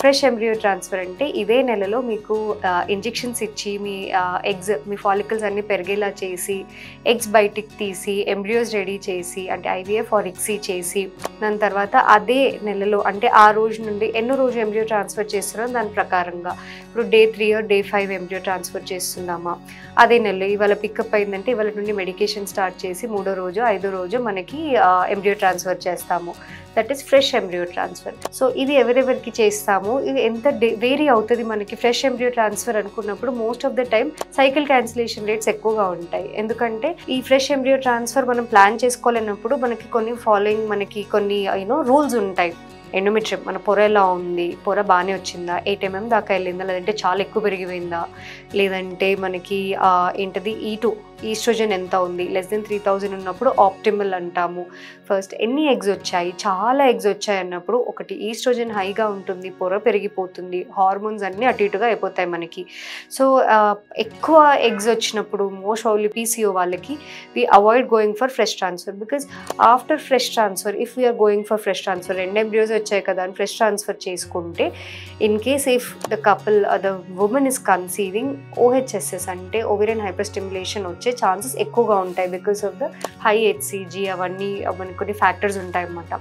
Fresh embryo transfer అంటే ఇదే నెలలో మీకు ఇంజెక్షన్స్ ఇచ్చి మీ ఎగ్స్ మీ ఫాలికల్స్ అన్నీ పెరిగేలా చేసి ఎగ్స్ బయటికి తీసి ఎంబ్రియోస్ రెడీ చేసి అంటే ఐవీఎఫ్ ఆర్ ఇక్సీ చేసి దాని తర్వాత అదే నెలలో అంటే ఆ రోజు నుండి ఎన్నో రోజు ఎంబ్రియో ట్రాన్స్ఫర్ చేస్తున్నారో దాని ప్రకారంగా ఇప్పుడు day 3 or day 5 embryo transfer చేస్తున్నామా అదే నెలలో ఇవాళ పికప్ అయిందంటే ఇవాళ నుండి మెడికేషన్ స్టార్ట్ చేసి 3వ రోజు 5వ రోజు మనకి ఎంబ్రియో ట్రాన్స్ఫర్ చేస్తాము. That is fresh embryo transfer. So ఇది ఎవరెవరికి చేస్తాము, ఇది ఎంత వేరీ అవుతుంది మనకి ఫ్రెష్ ఎంబ్రియో ట్రాన్స్ఫర్ అనుకున్నప్పుడు most of the time cycle cancellation rates ఎక్కువగా ఉంటాయి. ఎందుకంటే ఈ ఫ్రెష్ ఎంబ్రియో ట్రాన్స్ఫర్ మనం ప్లాన్ చేసుకోలేనప్పుడు మనకి కొన్ని రూల్స్ ఉంటాయి. ఎండోమెట్రియం మన పొర ఎలా ఉంది, పొర బాగానే వచ్చిందా, 8 mm దాకా వెళ్ళిందా, లేదంటే చాలా ఎక్కువ పెరిగిపోయిందా, లేదంటే మనకి ఏంటది ఈస్ట్రోజన్ ఎంత ఉంది, లెస్ దెన్ 3000 ఉన్నప్పుడు ఆప్టిమల్ అంటాము. ఫస్ట్ ఎన్ని ఎగ్స్ వచ్చాయి, చాలా ఎగ్స్ వచ్చాయి అన్నప్పుడు ఒకటి ఈస్ట్రోజన్ హైగా ఉంటుంది, పొర పెరిగిపోతుంది, హార్మోన్స్ అన్నీ అటు ఇటుగా అయిపోతాయి మనకి. సో ఎక్కువ ఎగ్స్ వచ్చినప్పుడు మోస్ట్ ప్రాబబ్లీ పీసీఓ వాళ్ళకి we avoid going for fresh transfer. Because after fresh transfer if we are going for fresh transfer 2 embryos వచ్చాయి కదా అని ఫ్రెష్ ట్రాన్స్ఫర్ చేసుకుంటే in case if the woman is conceiving OHSS అంటే ovarian hyper stimulation వచ్చే chances ఎక్కువగా ఉంటాయి because of the high HCG అవన్నీ మనకి కొన్ని ఫ్యాక్టర్స్ ఉంటాయి అన్నమాట.